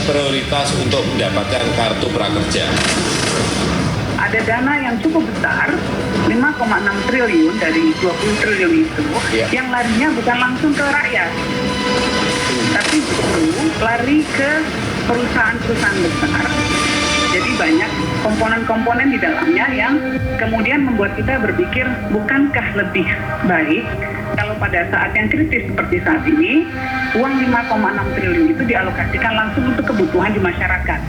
prioritas untuk mendapatkan kartu prakerja? Ada dana yang cukup besar, 5,6 triliun dari 20 triliun itu, yang larinya bukan langsung ke rakyat, tapi justru lari ke perusahaan-perusahaan besar. Jadi banyak komponen-komponen di dalamnya yang kemudian membuat kita berpikir, bukankah lebih baik kalau pada saat yang kritis seperti saat ini, uang 5,6 triliun itu dialokasikan langsung untuk kebutuhan di masyarakat.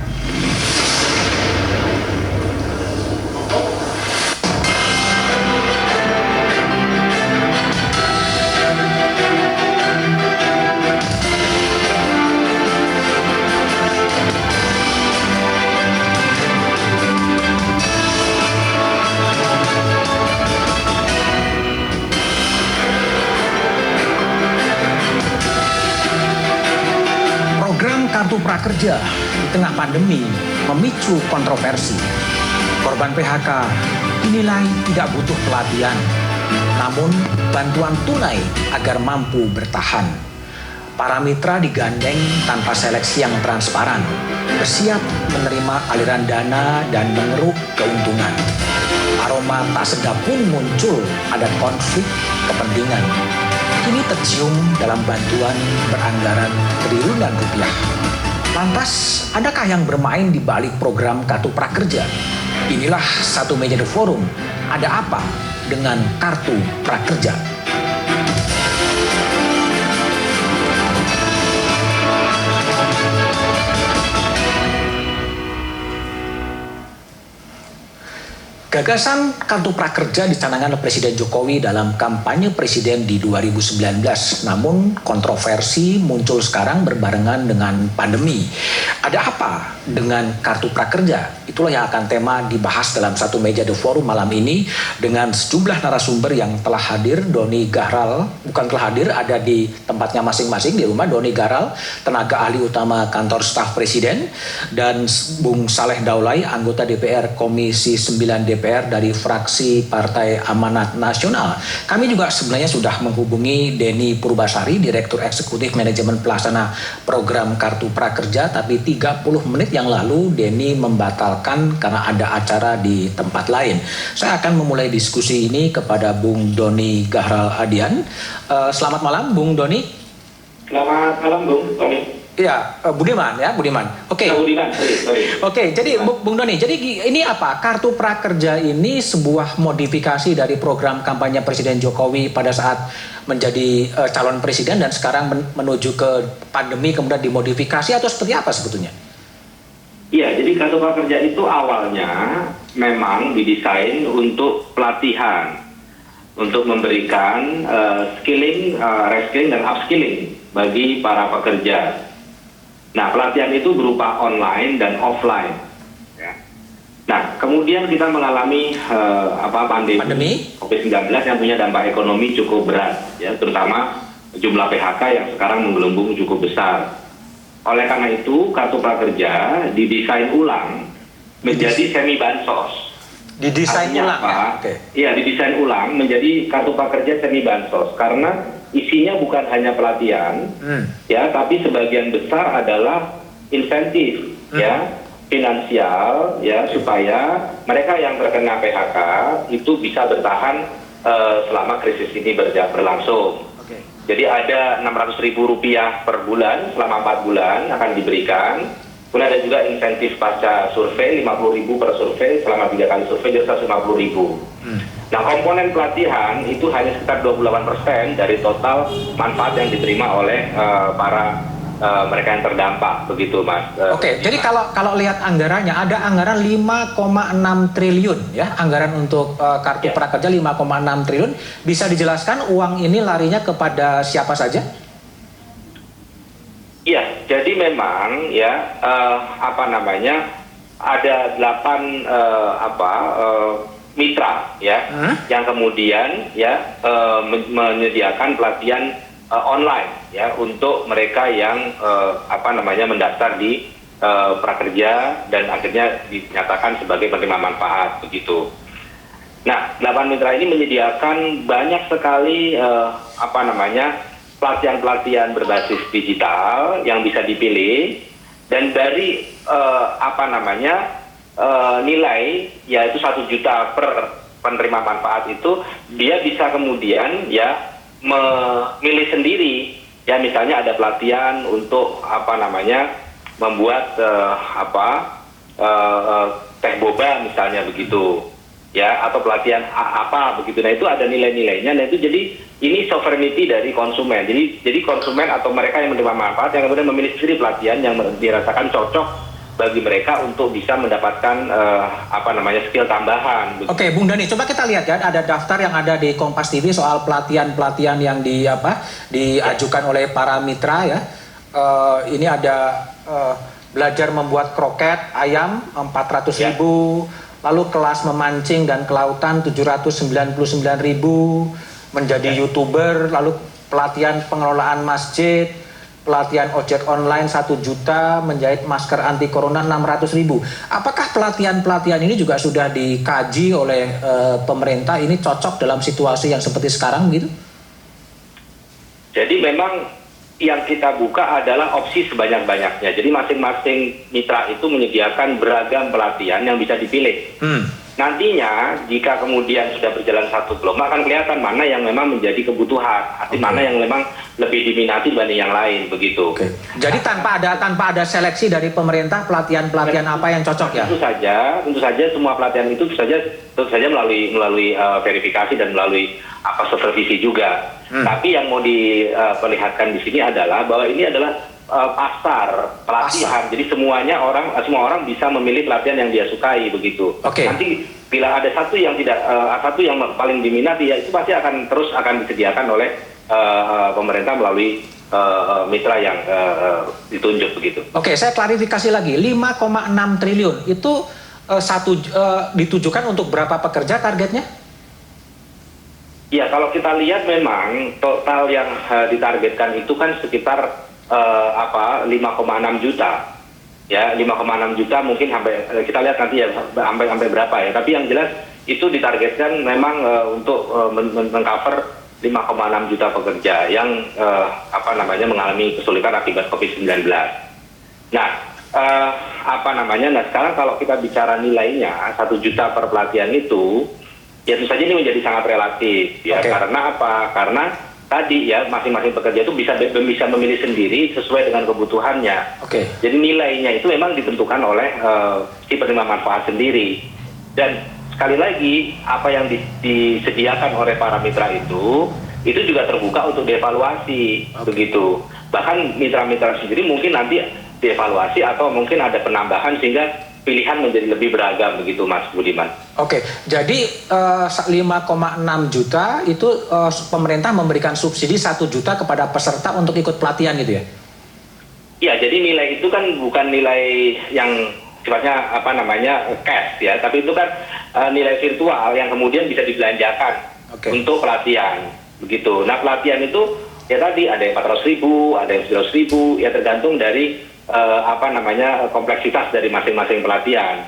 Kartu prakerja di tengah pandemi memicu kontroversi. Korban PHK dinilai tidak butuh pelatihan, namun bantuan tunai agar mampu bertahan. Para mitra digandeng tanpa seleksi yang transparan, bersiap menerima aliran dana dan mengeruk keuntungan. Aroma tak sedap pun muncul, ada konflik kepentingan. Kini tercium dalam bantuan beranggaran triliunan rupiah. Lantas, adakah yang bermain di balik program Kartu Prakerja? Inilah satu meja The Forum. Ada apa dengan Kartu Prakerja? Gagasan Kartu Prakerja dicanangkan oleh Presiden Jokowi dalam kampanye Presiden di 2019. Namun kontroversi muncul sekarang berbarengan dengan pandemi. Ada apa dengan Kartu Prakerja? Itulah yang akan tema dibahas dalam satu meja The Forum malam ini dengan sejumlah narasumber yang telah hadir. Doni Gahral, bukan telah hadir, ada di tempatnya masing-masing di rumah. Doni Gahral, tenaga ahli utama kantor staf Presiden, dan Bung Saleh Daulay, anggota DPR Komisi 9 DPR dari fraksi Partai Amanat Nasional. Kami juga sebenarnya sudah menghubungi Denny Purbasari, Direktur Eksekutif Manajemen Pelaksana Program Kartu Prakerja, tapi 30 menit yang lalu Denny membatalkan karena ada acara di tempat lain. Saya akan memulai diskusi ini kepada Bung Doni Gahral Adian. Selamat malam Bung Doni. Selamat malam Bung Doni. Iya, Budiman ya, Budiman. Oke. Budiman, sorry. Oke, jadi Bung Doni, jadi ini apa? Kartu Prakerja ini sebuah modifikasi dari program kampanye Presiden Jokowi pada saat menjadi calon presiden dan sekarang menuju ke pandemi kemudian dimodifikasi atau seperti apa sebetulnya? Iya, jadi Kartu Prakerja itu awalnya memang didesain untuk pelatihan, untuk memberikan skilling, reskilling dan upskilling bagi para pekerja. Nah, pelatihan itu berupa online dan offline. Ya. Nah, kemudian kita mengalami pandemi COVID-19 yang punya dampak ekonomi cukup berat, ya, terutama jumlah PHK yang sekarang menggelembung cukup besar. Oleh karena itu, Kartu Prakerja didesain ulang menjadi semi bansos. Didesain ulang, apa? Iya, didesain ulang menjadi Kartu Prakerja semi bansos karena isinya bukan hanya pelatihan, ya, tapi sebagian besar adalah insentif, ya, finansial, ya, supaya mereka yang terkena PHK itu bisa bertahan selama krisis ini berlangsung. Jadi ada Rp600.000 per bulan selama 4 bulan akan diberikan. Kemudian ada juga insentif pasca survei, Rp50.000 per survei selama 3 kali survei, jadi Rp150.000. Nah, komponen pelatihan itu hanya sekitar 28% dari total manfaat yang diterima oleh para mereka yang terdampak, begitu Mas. Oke, jadi kalau lihat anggarannya, ada anggaran 5,6 triliun ya, anggaran untuk Kartu Prakerja 5,6 triliun. Bisa dijelaskan uang ini larinya kepada siapa saja? Iya, jadi memang ya ada 8 mitra ya yang kemudian ya menyediakan pelatihan online ya untuk mereka yang mendaftar di prakerja dan akhirnya dinyatakan sebagai penerima manfaat begitu. Nah, 8 mitra ini menyediakan banyak sekali pelatihan-pelatihan berbasis digital yang bisa dipilih dan dari nilai yaitu 1 juta per penerima manfaat itu dia bisa kemudian ya memilih sendiri ya, misalnya ada pelatihan untuk membuat teh boba misalnya begitu ya, atau pelatihan apa begitu. Nah itu ada nilai-nilainya. Nah itu jadi ini sovereignty dari konsumen. Jadi konsumen atau mereka yang menerima manfaat yang kemudian memilih sendiri pelatihan yang dirasakan cocok bagi mereka untuk bisa mendapatkan skill tambahan. Begitu. Oke, Bung Dani, coba kita lihat ya, ada daftar yang ada di Kompas TV soal pelatihan-pelatihan yang diajukan oleh para mitra ya. Ini ada belajar membuat kroket ayam 400.000, lalu kelas memancing dan kelautan 799.000, menjadi YouTuber, lalu pelatihan pengelolaan masjid, pelatihan ojek online 1 juta, menjahit masker anti corona 600.000. Apakah pelatihan-pelatihan ini juga sudah dikaji oleh pemerintah, ini cocok dalam situasi yang seperti sekarang gitu? Jadi memang yang kita buka adalah opsi sebanyak-banyaknya. Jadi masing-masing mitra itu menyediakan beragam pelatihan yang bisa dipilih. Nantinya jika kemudian sudah berjalan satu gelombang akan kelihatan mana yang memang menjadi kebutuhan, mana yang memang lebih diminati dibanding yang lain begitu. Jadi tanpa ada seleksi dari pemerintah pelatihan-pelatihan apa yang cocok ya? Tentu saja semua pelatihan itu tentu saja melalui verifikasi dan melalui supervisi juga. Tapi yang mau diperlihatkan di sini adalah bahwa ini adalah pasar pelatihan. Jadi semua orang bisa memilih pelatihan yang dia sukai begitu. Nanti bila ada satu yang paling diminati ya itu pasti akan disediakan oleh pemerintah melalui mitra yang ditunjuk begitu. Oke, saya klarifikasi lagi. 5,6 triliun itu ditujukan untuk berapa pekerja targetnya? Ya, kalau kita lihat memang total yang ditargetkan itu kan sekitar 5,6 juta. Ya, 5,6 juta mungkin sampai kita lihat nanti ya sampai berapa ya. Tapi yang jelas itu ditargetkan memang untuk mengcover 5,6 juta pekerja yang mengalami kesulitan akibat COVID-19. Nah, sekarang kalau kita bicara nilainya 1 juta per pelatihan itu ya tentu saja ini menjadi sangat relatif ya. Karena apa? Karena tadi ya masing-masing pekerja itu bisa memilih sendiri sesuai dengan kebutuhannya. Jadi nilainya itu memang ditentukan oleh si penerima manfaat sendiri. Dan sekali lagi apa yang disediakan oleh para mitra itu juga terbuka untuk dievaluasi begitu. Bahkan mitra-mitra sendiri mungkin nanti dievaluasi atau mungkin ada penambahan sehingga pilihan menjadi lebih beragam begitu Mas Budiman. Jadi 5,6 juta itu pemerintah memberikan subsidi 1 juta kepada peserta untuk ikut pelatihan gitu ya? Iya, jadi nilai itu kan bukan nilai yang sifatnya cash ya, tapi itu kan nilai virtual yang kemudian bisa dibelanjakan untuk pelatihan begitu. Nah pelatihan itu ya tadi ada yang 400.000, ada yang 100.000, ya tergantung dari kompleksitas dari masing-masing pelatihan.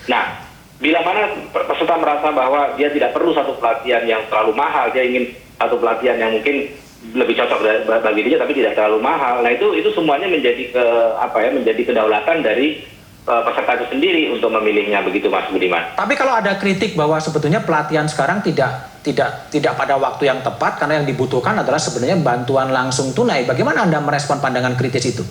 Nah, bila mana peserta merasa bahwa dia tidak perlu satu pelatihan yang terlalu mahal, dia ingin satu pelatihan yang mungkin lebih cocok bagi dia tapi tidak terlalu mahal. Nah, itu semuanya menjadi menjadi kedaulatan dari peserta itu sendiri untuk memilihnya begitu Mas Budiman. Tapi kalau ada kritik bahwa sebetulnya pelatihan sekarang tidak pada waktu yang tepat karena yang dibutuhkan adalah sebenarnya bantuan langsung tunai. Bagaimana Anda merespon pandangan kritis itu?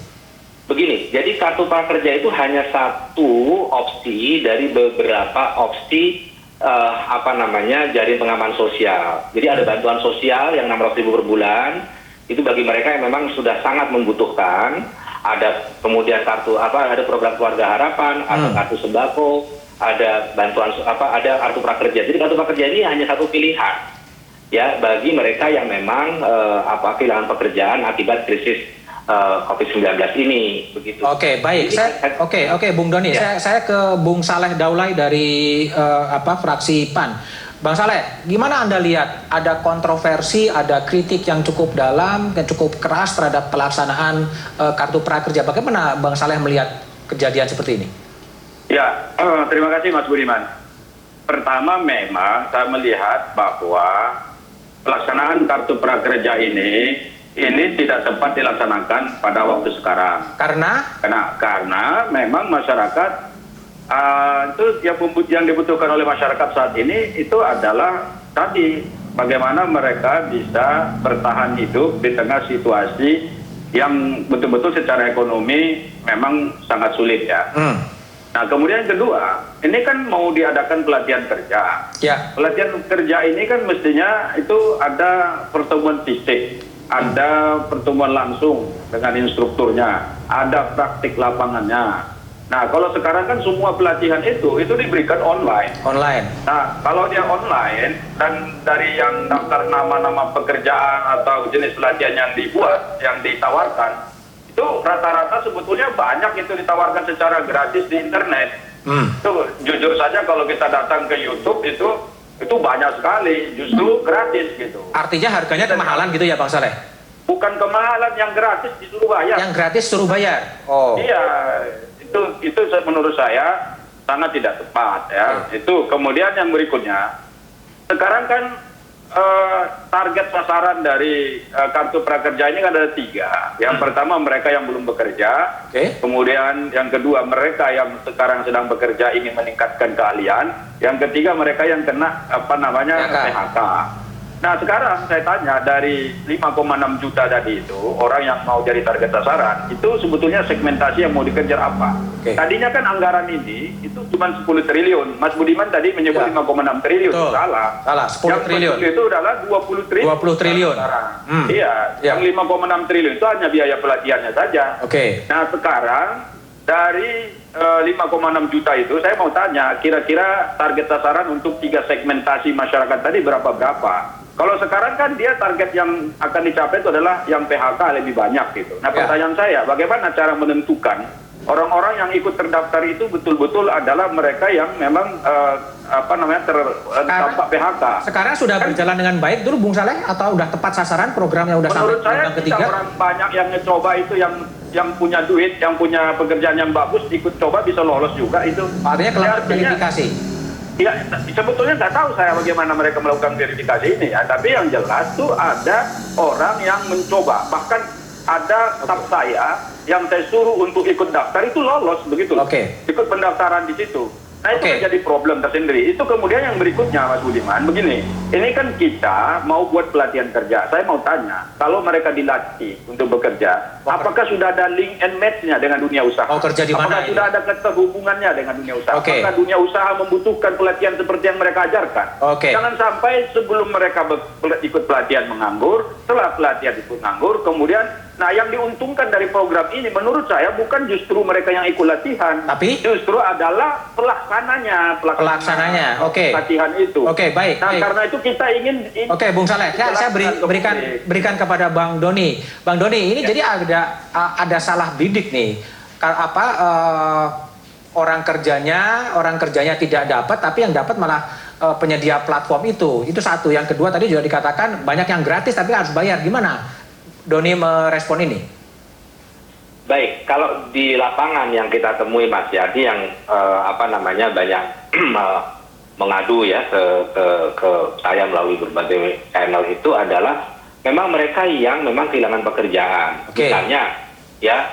Begini, jadi kartu prakerja itu hanya satu opsi dari beberapa opsi jaring pengaman sosial. Jadi ada bantuan sosial yang 600.000 per bulan, itu bagi mereka yang memang sudah sangat membutuhkan. Ada kemudian ada program keluarga harapan, ada kartu sembako, ada bantuan ada kartu prakerja. Jadi kartu prakerja ini hanya satu pilihan ya bagi mereka yang memang kehilangan pekerjaan akibat krisis COVID-19 ini begitu. Baik. Bung Doni, saya ke Bung Saleh Daulay dari fraksi PAN. Bang Saleh, gimana Anda lihat ada kontroversi, ada kritik yang cukup dalam, yang cukup keras terhadap pelaksanaan kartu prakerja. Bagaimana Bang Saleh melihat kejadian seperti ini? Ya, terima kasih Mas Budiman. Pertama memang saya melihat bahwa pelaksanaan kartu prakerja ini ini tidak tepat dilaksanakan pada waktu sekarang. Karena memang masyarakat itu yang dibutuhkan oleh masyarakat saat ini itu adalah tadi bagaimana mereka bisa bertahan hidup di tengah situasi yang betul-betul secara ekonomi memang sangat sulit ya. Nah kemudian yang kedua, ini kan mau diadakan pelatihan kerja. Ya. Pelatihan kerja ini kan mestinya itu ada pertemuan fisik, ada pertemuan langsung dengan instrukturnya, ada praktik lapangannya. Nah kalau sekarang kan semua pelatihan itu diberikan online. Nah kalau dia online dan dari yang daftar nama-nama pekerjaan atau jenis pelatihan yang dibuat, yang ditawarkan, itu rata-rata sebetulnya banyak itu ditawarkan secara gratis di internet. Itu jujur saja kalau kita datang ke YouTube itu banyak sekali justru gratis gitu. Artinya harganya kemahalan gitu ya Bang Saleh? Bukan kemahalan, yang gratis disuruh bayar. Yang gratis suruh bayar. Oh. Iya, itu menurut saya sangat tidak tepat ya. Itu kemudian yang berikutnya, sekarang kan target sasaran dari kartu prakerja ini kan ada 3. Yang pertama mereka yang belum bekerja, kemudian yang kedua mereka yang sekarang sedang bekerja ingin meningkatkan keahlian, yang ketiga mereka yang kena PHK. Nah sekarang saya tanya dari 5,6 juta tadi itu orang yang mau jadi target sasaran itu sebetulnya segmentasi yang mau dikejar apa? Tadinya kan anggaran ini itu cuma 10 triliun. Mas Budiman tadi menyebut 5,6 triliun. Salah. 10 triliun. Yang itu adalah 20 triliun. 20 triliun. Iya. Yang 5,6 triliun itu hanya biaya pelatihannya saja. Nah sekarang dari 5,6 juta itu saya mau tanya kira-kira target sasaran untuk 3 segmentasi masyarakat tadi berapa? Kalau sekarang kan dia target yang akan dicapai itu adalah yang PHK lebih banyak gitu. Nah pertanyaan saya, bagaimana cara menentukan orang-orang yang ikut terdaftar itu betul-betul adalah mereka yang memang terdampak PHK. Sekarang sudah berjalan dengan baik dulu Bung Saleh atau udah tepat sasaran program yang udah sampai program ketiga? Orang banyak yang ngecoba itu yang punya duit, yang punya pekerjaan yang bagus ikut coba bisa lolos juga itu. Artinya kelar verifikasi. Ya, sebetulnya nggak tahu saya bagaimana mereka melakukan verifikasi ini ya. Tapi yang jelas tuh ada orang yang mencoba. Bahkan ada staf saya yang saya suruh untuk ikut daftar itu lolos begitu. Ikut pendaftaran di situ. Nah itu menjadi problem tersendiri. Itu kemudian yang berikutnya Mas Budiman, begini. Ini kan kita mau buat pelatihan kerja. Saya mau tanya, kalau mereka dilatih untuk bekerja, apakah sudah ada link and match-nya dengan dunia usaha? Kerja di mana? Apakah sudah ada keterhubungannya dengan dunia usaha? Apakah dunia usaha membutuhkan pelatihan seperti yang mereka ajarkan? Jangan sampai sebelum mereka ikut pelatihan menganggur, setelah pelatihan ikut nganggur, kemudian nah yang diuntungkan dari program ini menurut saya bukan justru mereka yang ikut latihan, tapi justru adalah pelaksananya. Latihan itu. Baik. Karena itu kita ingin. Bung Saleh, saya berikan kepada Bang Doni. Bang Doni, ini jadi ada salah bidik nih. Orang kerjanya tidak dapat, tapi yang dapat malah penyedia platform itu. Itu satu. Yang kedua tadi juga dikatakan banyak yang gratis tapi harus bayar. Gimana Doni merespon ini? Baik, kalau di lapangan yang kita temui Mas Yadi yang banyak mengadu ya ke saya melalui berbagai channel itu adalah memang mereka yang memang kehilangan pekerjaan. Misalnya ya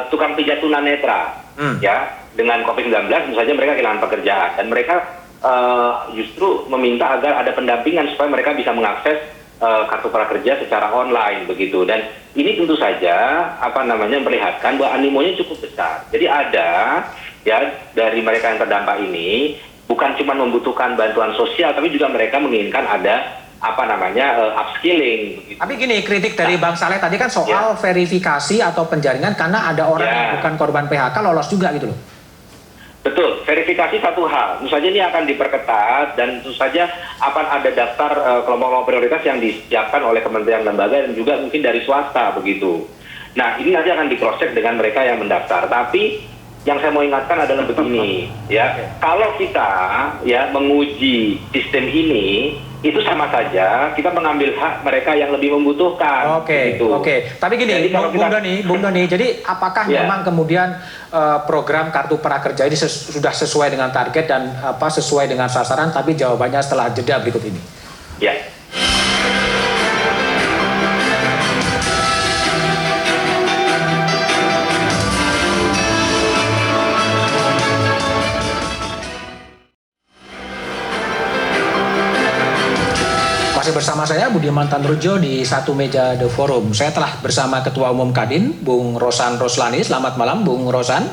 tukang pijat tunanetra ya dengan COVID-19 misalnya mereka kehilangan pekerjaan dan mereka justru meminta agar ada pendampingan supaya mereka bisa mengakses kartu prakerja secara online begitu. Dan ini tentu saja memperlihatkan bahwa animonya cukup besar. Jadi ada ya dari mereka yang terdampak ini bukan cuma membutuhkan bantuan sosial tapi juga mereka menginginkan ada upskilling begitu. Tapi gini, kritik dari Bang Saleh tadi kan soal verifikasi atau penjaringan karena ada orang yang bukan korban PHK lolos juga gitu loh. Betul, verifikasi satu hal. Tentu saja ini akan diperketat dan tentu saja akan ada daftar kelompok-kelompok prioritas yang disiapkan oleh kementerian lembaga dan juga mungkin dari swasta begitu. Nah, ini nanti akan di-cross-check dengan mereka yang mendaftar. Tapi yang saya mau ingatkan adalah begini, ya. Kalau kita ya menguji sistem ini itu sama saja kita mengambil hak mereka yang lebih membutuhkan. Tapi gini, Bung Doni, jadi apakah memang kemudian program kartu prakerja ini sudah sesuai dengan target dan sesuai dengan sasaran? Tapi jawabannya setelah jeda berikut ini. Ya. Masih bersama saya Budiman Tanrujo di Satu Meja The Forum. Saya telah bersama Ketua Umum Kadin, Bung Rosan Roslani. Selamat malam, Bung Rosan.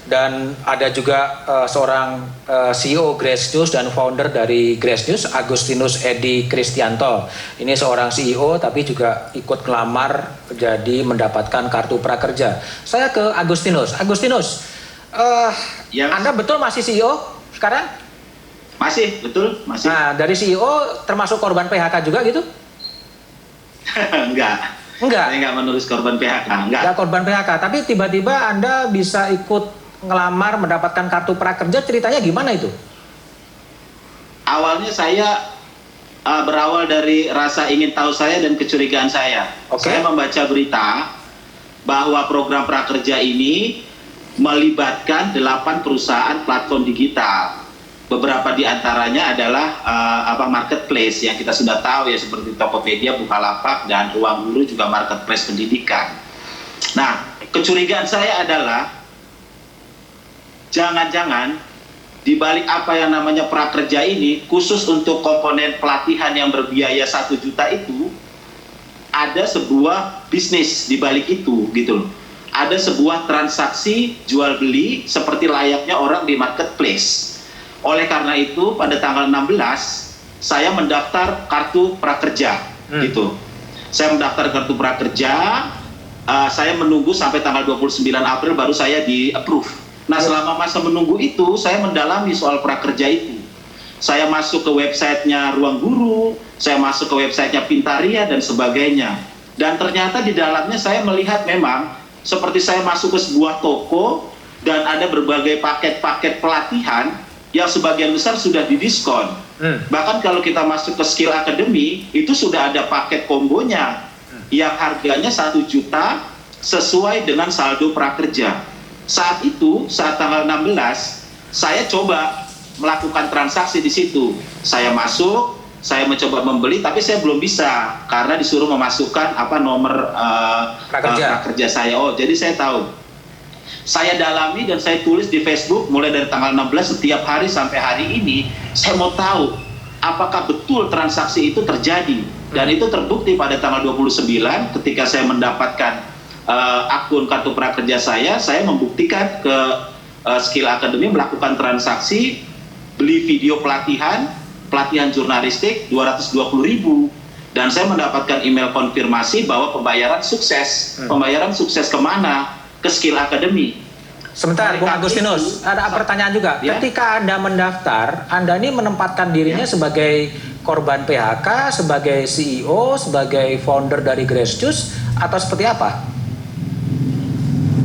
Dan ada juga seorang CEO Grace News dan founder dari Grace News, Agustinus Edi Kristianto. Ini seorang CEO tapi juga ikut ngelamar jadi mendapatkan kartu prakerja. Saya ke Agustinus. Agustinus, Ya. Anda betul masih CEO sekarang? Masih, betul, masih. Nah, dari CEO termasuk korban PHK juga gitu? Enggak. Enggak? Saya enggak menulis korban PHK, enggak. Enggak korban PHK, tapi tiba-tiba Anda bisa ikut ngelamar mendapatkan kartu prakerja, ceritanya gimana itu? Awalnya saya berawal dari rasa ingin tahu saya dan kecurigaan saya. Oke. Saya membaca berita bahwa program prakerja ini melibatkan 8 perusahaan platform digital. Beberapa di antaranya adalah marketplace yang kita sudah tahu ya, seperti Tokopedia, Bukalapak, dan Ruang Guru juga marketplace pendidikan. Nah, kecurigaan saya adalah jangan-jangan di balik apa yang namanya prakerja ini, khusus untuk komponen pelatihan yang berbiaya 1 juta itu, ada sebuah bisnis di balik itu, gitu loh. Ada sebuah transaksi jual beli seperti layaknya orang di marketplace. Oleh karena itu, pada tanggal 16, saya mendaftar kartu prakerja, gitu. Saya mendaftar kartu prakerja, saya menunggu sampai tanggal 29 April baru saya di-approve. Nah, selama masa menunggu itu, saya mendalami soal prakerja itu. Saya masuk ke websitenya Ruang Guru, saya masuk ke websitenya Pintaria, dan sebagainya. Dan ternyata di dalamnya saya melihat memang, seperti saya masuk ke sebuah toko, dan ada berbagai paket-paket pelatihan, yang sebagian besar sudah didiskon. Bahkan kalau kita masuk ke Skill Academy, itu sudah ada paket kombonya, yang harganya 1 juta, sesuai dengan saldo prakerja. Saat itu, saat tanggal 16, saya coba melakukan transaksi di situ. Saya masuk, saya mencoba membeli, tapi saya belum bisa karena disuruh memasukkan nomor prakerja saya. Oh, jadi saya tahu. Saya dalami dan saya tulis di Facebook mulai dari tanggal 16 setiap hari sampai hari ini. Saya mau tahu apakah betul transaksi itu terjadi. Dan itu terbukti pada tanggal 29 ketika saya mendapatkan akun kartu prakerja saya membuktikan ke Skill Academy melakukan transaksi beli video pelatihan jurnalistik 220.000, dan saya mendapatkan email konfirmasi bahwa pembayaran sukses. Pembayaran sukses kemana? Ke Skill Academy. Sebentar, Bung Agustinus, ada pertanyaan juga. Ya? Ketika Anda mendaftar, Anda ini menempatkan dirinya sebagai korban PHK, sebagai CEO, sebagai founder dari Grace News, atau seperti apa?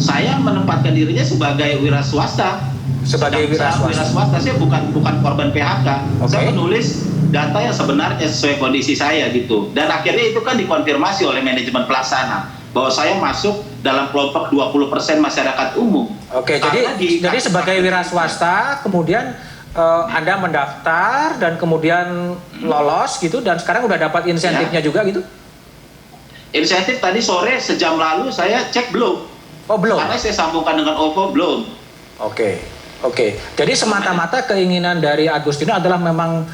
Saya menempatkan dirinya sebagai wira swasta. Sebagai wira swasta. Saya bukan korban PHK. Okay. Saya menulis data yang sebenarnya sesuai kondisi saya gitu. Dan akhirnya itu kan dikonfirmasi oleh manajemen pelaksana bahwa saya masuk dalam kelompok 20% masyarakat umum. Oke, jadi sebagai wira swasta kemudian Anda mendaftar dan kemudian lolos gitu, dan sekarang udah dapat insentifnya juga gitu? Insentif tadi sore sejam lalu saya cek belum. Oh, belum. Karena saya sambungkan dengan OVO belum. Oke. Jadi semata-mata keinginan dari Agustinus adalah memang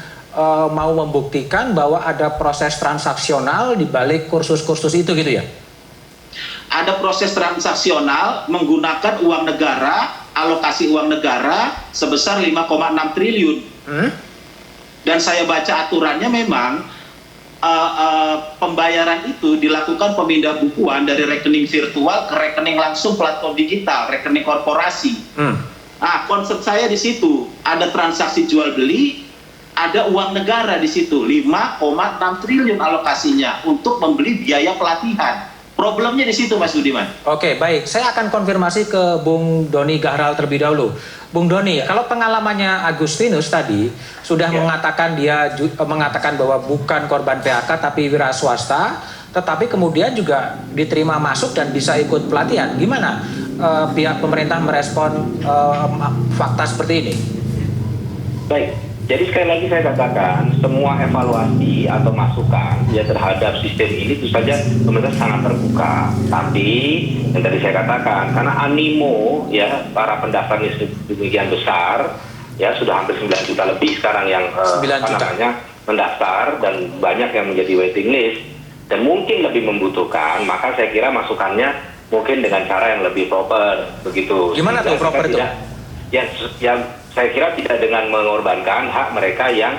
mau membuktikan bahwa ada proses transaksional di balik kursus-kursus itu gitu ya? Ada proses transaksional menggunakan uang negara, alokasi uang negara sebesar 5,6 triliun. Dan saya baca aturannya memang pembayaran itu dilakukan pemindah bukuan dari rekening virtual ke rekening langsung platform digital, rekening korporasi. Nah, konsep saya di situ ada transaksi jual beli, ada uang negara di situ 5,6 triliun alokasinya untuk membeli biaya pelatihan. Problemnya di situ, Mas Budiman. Oke, baik. Saya akan konfirmasi ke Bung Doni Gahral terlebih dahulu. Bung Doni, kalau pengalamannya Agustinus tadi sudah mengatakan mengatakan bahwa bukan korban PHK tapi wira swasta, tetapi kemudian juga diterima masuk dan bisa ikut pelatihan. Gimana pihak pemerintah merespon fakta seperti ini? Baik. Jadi sekali lagi saya katakan, semua evaluasi atau masukan ya terhadap sistem ini tentu saja pemerintah sangat terbuka. Tapi yang tadi saya katakan, karena animo ya para pendaftar ini demikian besar, ya sudah hampir 9 juta lebih sekarang yang mendaftar dan banyak yang menjadi waiting list dan mungkin lebih membutuhkan, maka saya kira masukannya mungkin dengan cara yang lebih proper begitu. Gimana tuh proper itu? Ya, saya kira tidak dengan mengorbankan hak mereka yang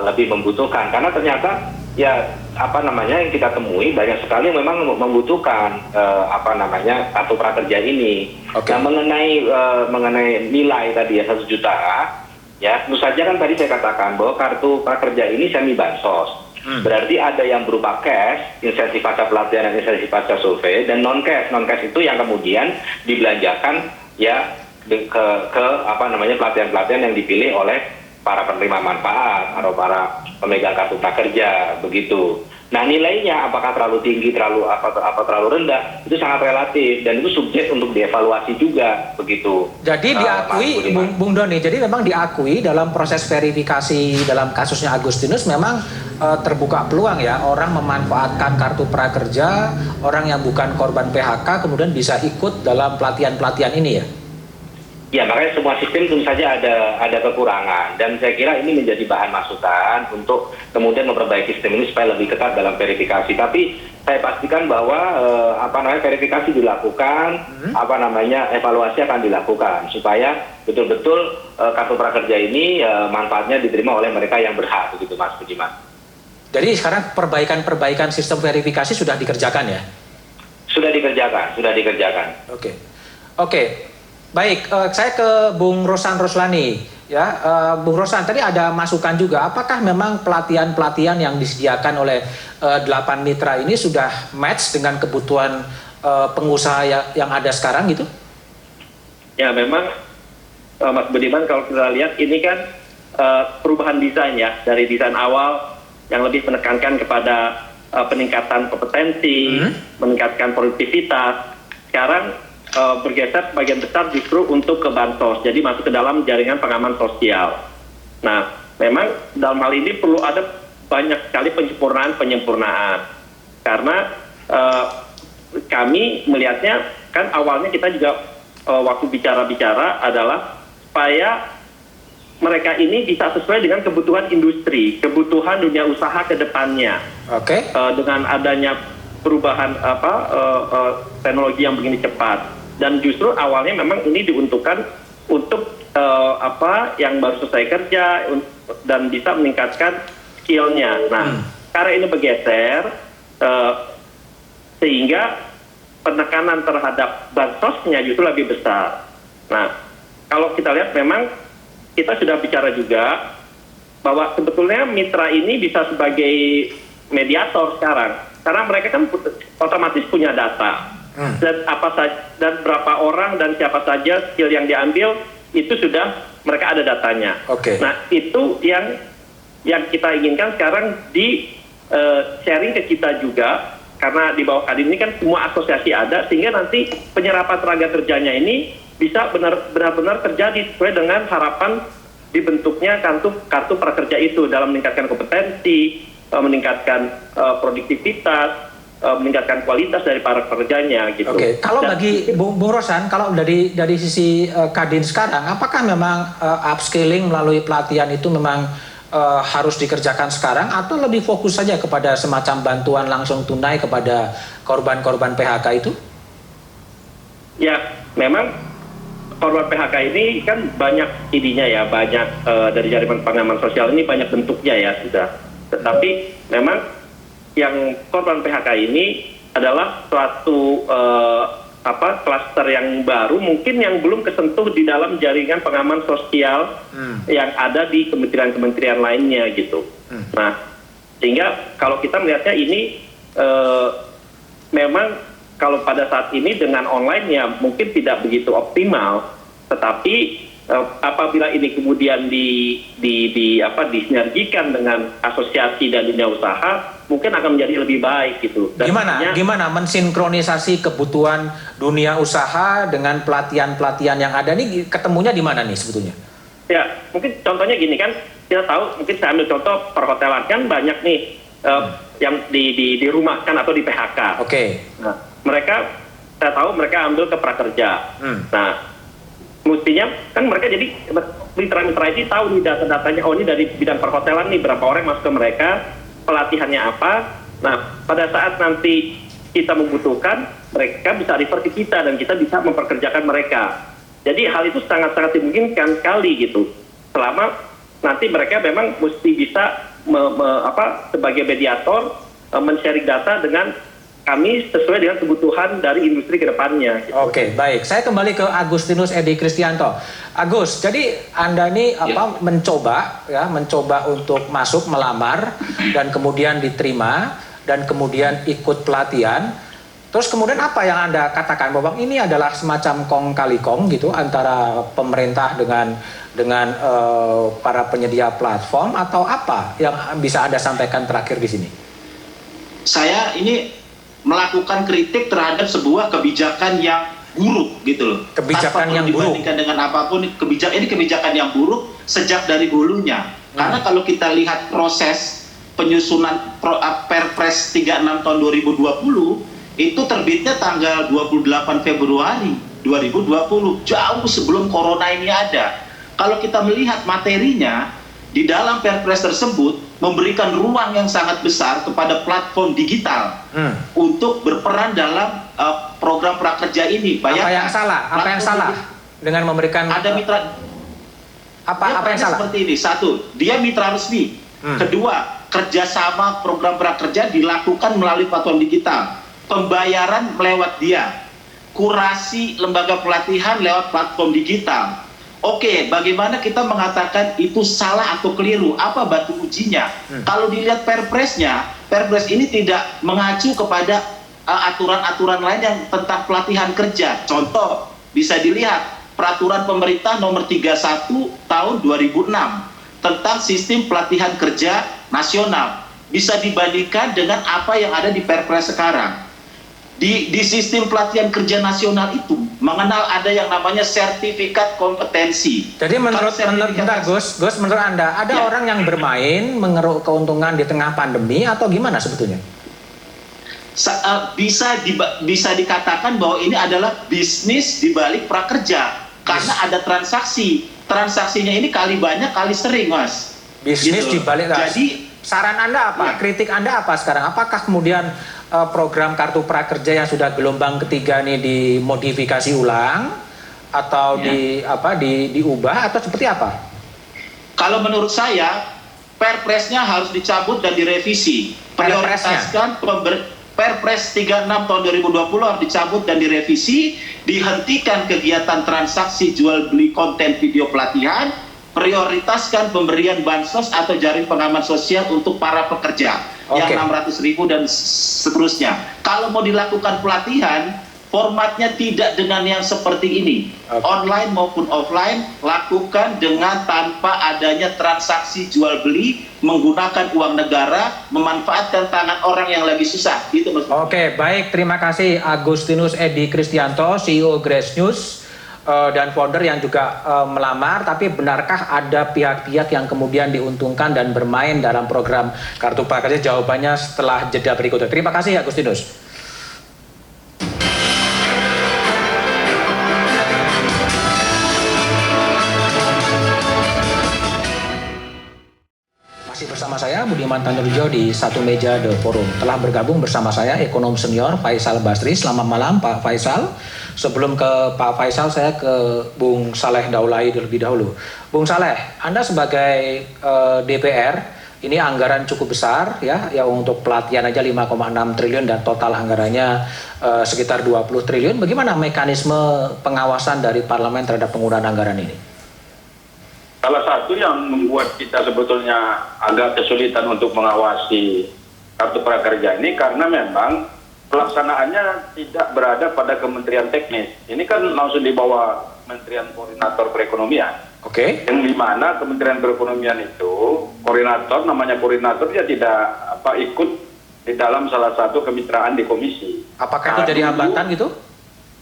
lebih membutuhkan, karena ternyata ya yang kita temui banyak sekali yang memang membutuhkan kartu prakerja ini. Okay. Nah, mengenai nilai tadi ya 1 juta, ya tentu saja kan tadi saya katakan bahwa kartu prakerja ini semi bansos. Berarti ada yang berupa cash, insentif pasca pelatihan dan insentif pasca survei, dan non cash. Non cash itu yang kemudian dibelanjakan ya ke pelatihan-pelatihan yang dipilih oleh para penerima manfaat atau para pemegang kartu prakerja begitu. Nah, nilainya apakah terlalu tinggi, terlalu rendah, itu sangat relatif dan itu subjek untuk dievaluasi juga begitu. Jadi diakui, Bung Doni, jadi memang diakui dalam proses verifikasi dalam kasusnya Agustinus memang terbuka peluang ya, orang memanfaatkan kartu prakerja, orang yang bukan korban PHK kemudian bisa ikut dalam pelatihan-pelatihan ini ya? Ya, makanya semua sistem tentu saja ada kekurangan dan saya kira ini menjadi bahan masukan untuk kemudian memperbaiki sistem ini supaya lebih ketat dalam verifikasi. Tapi saya pastikan bahwa verifikasi dilakukan, evaluasi akan dilakukan supaya betul-betul kartu prakerja ini manfaatnya diterima oleh mereka yang berhak begitu, Mas Budiman. Jadi sekarang perbaikan sistem verifikasi sudah dikerjakan ya? Sudah dikerjakan. Oke. Baik, saya ke Bung Rosan Roslani ya. Bung Rosan, tadi ada masukan juga. Apakah memang pelatihan-pelatihan yang disediakan oleh 8 mitra ini sudah match dengan kebutuhan pengusaha yang ada sekarang gitu? Ya, memang Mas Budiman, kalau kita lihat ini kan perubahan desain ya, dari desain awal yang lebih menekankan kepada peningkatan kompetensi, meningkatkan produktivitas. Sekarang bergeser sebagian besar justru untuk ke bansos, jadi masuk ke dalam jaringan pengaman sosial. Nah, memang dalam hal ini perlu ada banyak sekali penyempurnaan, karena kami melihatnya kan awalnya kita juga waktu bicara adalah supaya mereka ini bisa sesuai dengan kebutuhan industri, kebutuhan dunia usaha ke depannya. Oke. Dengan adanya perubahan teknologi yang begini cepat. Dan justru awalnya memang ini diuntukkan untuk yang baru selesai kerja dan bisa meningkatkan skillnya. Nah, karena ini bergeser sehingga penekanan terhadap bansosnya justru lebih besar. Nah, kalau kita lihat memang kita sudah bicara juga bahwa sebetulnya mitra ini bisa sebagai mediator sekarang, karena mereka kan otomatis punya data. Dan dan berapa orang dan siapa saja skill yang diambil itu sudah mereka ada datanya. Nah, itu yang kita inginkan sekarang di sharing ke kita juga, karena di bawah Kadin ini kan semua asosiasi ada, sehingga nanti penyerapan tenaga kerjanya ini bisa benar-benar terjadi sesuai dengan harapan dibentuknya kartu prakerja itu dalam meningkatkan kompetensi, meningkatkan produktivitas, meningkatkan kualitas dari para pekerjanya gitu. Kalau bagi Bung Rosan, kalau dari sisi Kadin sekarang, apakah memang upscaling melalui pelatihan itu memang harus dikerjakan sekarang atau lebih fokus saja kepada semacam bantuan langsung tunai kepada korban-korban PHK itu? Ya, memang korban PHK ini kan banyak ininya ya, banyak dari jaringan pengaman sosial ini banyak bentuknya ya sudah. Tetapi memang yang korban PHK ini adalah suatu klaster yang baru, mungkin yang belum kesentuh di dalam jaringan pengaman sosial yang ada di kementerian-kementerian lainnya gitu. Nah, sehingga kalau kita melihatnya ini memang kalau pada saat ini dengan online ya mungkin tidak begitu optimal, tetapi apabila ini kemudian disinergikan dengan asosiasi dan dunia usaha, mungkin akan menjadi lebih baik gitu. Dan gimana mensinkronisasi kebutuhan dunia usaha dengan pelatihan-pelatihan yang ada nih, ketemunya di mana nih sebetulnya? Ya, mungkin contohnya gini kan, kita tahu, mungkin saya ambil contoh perhotelan kan banyak nih yang dirumahkan atau di PHK. Nah, saya tahu mereka ambil ke prakerja. Nah, mestinya kan mereka jadi mitra-mitra IT tahu nih data-datanya, oh ini dari bidang perhotelan nih berapa orang yang masuk ke mereka, pelatihannya apa. Nah pada saat nanti kita membutuhkan, mereka bisa refer ke kita dan kita bisa memperkerjakan mereka. Jadi hal itu sangat-sangat dimungkinkan sekali gitu, selama nanti mereka memang mesti bisa sebagai mediator men-sharing data dengan kami sesuai dengan kebutuhan dari industri ke depannya. Gitu. Oke, baik. Saya kembali ke Agustinus Edi Kristianto. Agus, jadi Anda ini mencoba untuk masuk melamar dan kemudian diterima dan kemudian ikut pelatihan. Terus kemudian apa yang Anda katakan bahwa ini adalah semacam kong kali kong gitu antara pemerintah dengan para penyedia platform, atau apa yang bisa Anda sampaikan terakhir di sini? Saya ini melakukan kritik terhadap sebuah kebijakan yang buruk gitu loh. Kebijakan yang buruk. Dibandingkan dengan apapun, kebijakan yang buruk sejak dari hulunya. Karena kalau kita lihat proses penyusunan Perpres 36 tahun 2020 itu terbitnya tanggal 28 Februari 2020, jauh sebelum corona ini ada. Kalau kita melihat materinya, di dalam Perpres tersebut memberikan ruang yang sangat besar kepada platform digital untuk berperan dalam program prakerja ini. Bayangkan, apa yang salah dengan memberikan ada mitra? Apa yang salah? Seperti ini. Satu, dia mitra resmi. Kedua, kerjasama program prakerja dilakukan melalui platform digital. Pembayaran lewat dia. Kurasi lembaga pelatihan lewat platform digital. Oke, bagaimana kita mengatakan itu salah atau keliru? Apa batu ujinya? Kalau dilihat Perpresnya, Perpres ini tidak mengacu kepada aturan-aturan lain yang tentang pelatihan kerja. Contoh, bisa dilihat Peraturan Pemerintah Nomor 31 Tahun 2006 tentang Sistem Pelatihan Kerja Nasional. Bisa dibandingkan dengan apa yang ada di Perpres sekarang. Di sistem pelatihan kerja nasional itu mengenal ada yang namanya sertifikat kompetensi. Jadi menurut Anda ada orang yang bermain mengeruk keuntungan di tengah pandemi atau gimana sebetulnya? Bisa dikatakan bahwa ini adalah bisnis di balik prakerja karena ada transaksi. Transaksinya ini kali banyak kali sering, Mas. Bisnis di balik. Jadi saran Anda apa? Kritik Anda apa sekarang? Apakah kemudian program kartu prakerja yang sudah gelombang ketiga ini dimodifikasi ulang atau diubah atau seperti apa? Kalau menurut saya Perpresnya harus dicabut dan direvisi. Prioritaskan Perpres 36 tahun 2020 harus dicabut dan direvisi, dihentikan kegiatan transaksi jual beli konten video pelatihan, prioritaskan pemberian bansos atau jaring pengaman sosial untuk para pekerja. Yang 600.000 dan seterusnya. Kalau mau dilakukan pelatihan, formatnya tidak dengan yang seperti ini. Online maupun offline, lakukan dengan tanpa adanya transaksi jual beli, menggunakan uang negara, memanfaatkan tangan orang yang lagi susah. Gitu, Mas. Oke, baik. Terima kasih Agustinus Edi Kristianto, CEO Grace News dan founder yang juga melamar. Tapi benarkah ada pihak-pihak yang kemudian diuntungkan dan bermain dalam program kartu prakerja? Jawabannya setelah jeda berikutnya. Terima kasih Agustinus. Masih bersama saya Budiman Tanurjo di Satu Meja The Forum. Telah bergabung bersama saya ekonom senior Faisal Basri. Selamat malam Pak Faisal. Sebelum ke Pak Faisal, saya ke Bung Saleh Daulay terlebih dahulu. Bung Saleh, Anda sebagai DPR, ini anggaran cukup besar ya untuk pelatihan aja 5,6 triliun dan total anggarannya sekitar 20 triliun. Bagaimana mekanisme pengawasan dari parlemen terhadap penggunaan anggaran ini? Salah satu yang membuat kita sebetulnya agak kesulitan untuk mengawasi kartu prakerja ini karena memang pelaksanaannya tidak berada pada Kementerian Teknis. Ini kan langsung di bawah Kementerian Koordinator Perekonomian. Yang di mana Kementerian Perekonomian itu namanya koordinator dia tidak ikut di dalam salah satu kemitraan di komisi. Apakah itu jadi hambatan gitu?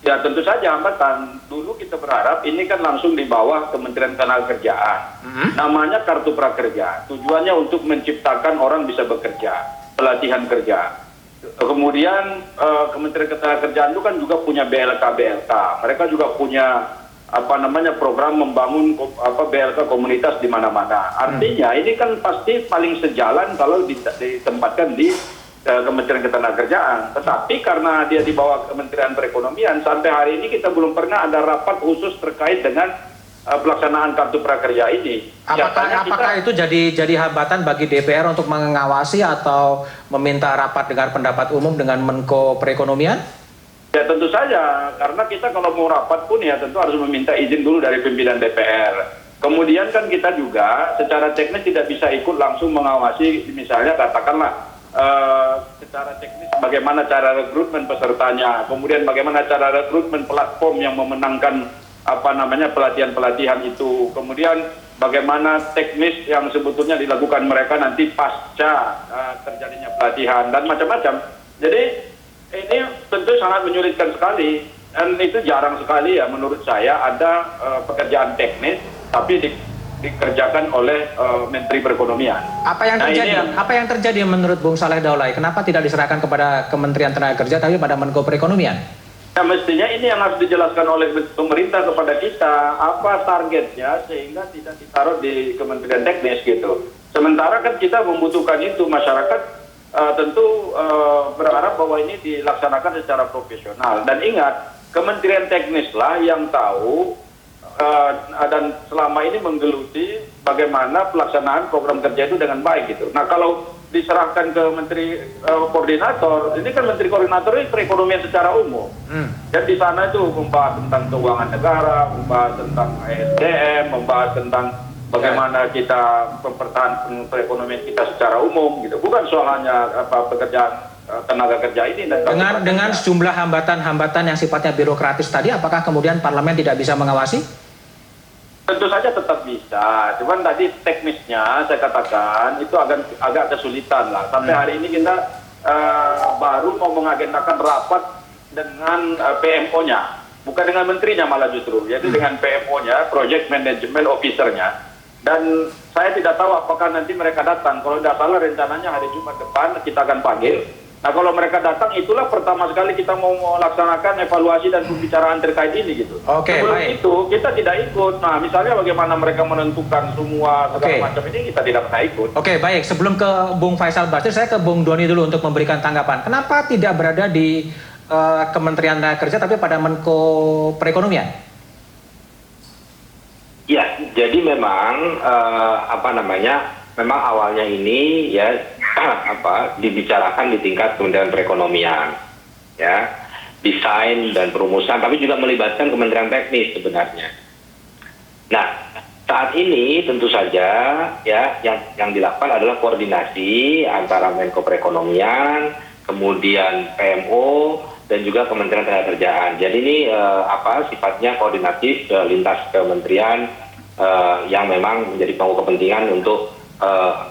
Ya tentu saja hambatan. Dulu kita berharap ini kan langsung di bawah Kementerian Ketenagakerjaan. Namanya kartu prakerja. Tujuannya untuk menciptakan orang bisa bekerja, pelatihan kerja. Kemudian Kementerian Ketenagakerjaan itu kan juga punya BLK. Mereka juga punya program membangun BLK komunitas di mana-mana. Artinya ini kan pasti paling sejalan kalau ditempatkan di Kementerian Ketenagakerjaan. Tetapi karena dia di bawah Kementerian Perekonomian, sampai hari ini kita belum pernah ada rapat khusus terkait dengan pelaksanaan kartu prakerja ini. Apakah itu jadi hambatan bagi DPR untuk mengawasi atau meminta rapat dengar pendapat umum dengan Menko Perekonomian? Ya tentu saja, karena kita kalau mau rapat pun ya tentu harus meminta izin dulu dari pimpinan DPR. Kemudian kan kita juga secara teknis tidak bisa ikut langsung mengawasi, misalnya katakanlah secara teknis bagaimana cara rekrutmen pesertanya, kemudian bagaimana cara rekrutmen platform yang memenangkan pelatihan-pelatihan itu, kemudian bagaimana teknis yang sebetulnya dilakukan mereka nanti pasca terjadinya pelatihan dan macam-macam. Jadi ini tentu sangat menyulitkan sekali dan itu jarang sekali ya menurut saya ada pekerjaan teknis tapi dikerjakan oleh Menteri Perekonomian. Apa yang terjadi menurut Bung Saleh Daulay? Kenapa tidak diserahkan kepada Kementerian Tenagakerja tapi pada Menko Perekonomian? Ya mestinya ini yang harus dijelaskan oleh pemerintah kepada kita apa targetnya sehingga tidak ditaruh di Kementerian Teknis gitu. Sementara kan kita membutuhkan itu, masyarakat tentu berharap bahwa ini dilaksanakan secara profesional. Dan ingat, Kementerian Teknis lah yang tahu dan selama ini menggeluti bagaimana pelaksanaan program kerja itu dengan baik gitu. Nah kalau diserahkan ke Menteri Koordinator, ini kan Menteri Koordinator ini perekonomian secara umum. Dan di sana itu membahas tentang keuangan negara, membahas tentang SDM, membahas tentang bagaimana kita mempertahankan perekonomian kita secara umum gitu. Bukan soalnya pekerjaan tenaga kerja ini. Dengan sejumlah hambatan-hambatan yang sifatnya birokratis tadi, apakah kemudian parlemen tidak bisa mengawasi? Tentu saja tetap bisa, cuman tadi teknisnya saya katakan itu agak kesulitan lah. Sampai hari ini kita baru mau mengagendakan rapat dengan PMO-nya, bukan dengan menterinya malah justru, yaitu dengan PMO-nya, Project Management Officer-nya. Dan saya tidak tahu apakah nanti mereka datang. Kalau tidak salah rencananya hari Jumat depan kita akan panggil. Nah kalau mereka datang itulah pertama sekali kita mau melaksanakan evaluasi dan pembicaraan terkait ini gitu. Sebelum itu kita tidak ikut. Nah misalnya bagaimana mereka menentukan semua segala macam ini kita tidak pernah ikut. Baik. Sebelum ke Bung Faisal Basri, saya ke Bung Doni dulu untuk memberikan tanggapan. Kenapa tidak berada di Kementerian Tenaga Kerja tapi pada Menko Perekonomian? Ya, jadi memang memang awalnya ini ya dibicarakan di tingkat Kementerian Perekonomian, ya, desain dan perumusan, tapi juga melibatkan Kementerian Teknis sebenarnya. Nah, saat ini tentu saja ya yang dilakukan adalah koordinasi antara Menko Perekonomian, kemudian PMO dan juga Kementerian Tenagakerjaan. Jadi ini sifatnya koordinatif lintas kementerian yang memang menjadi pangku kepentingan untuk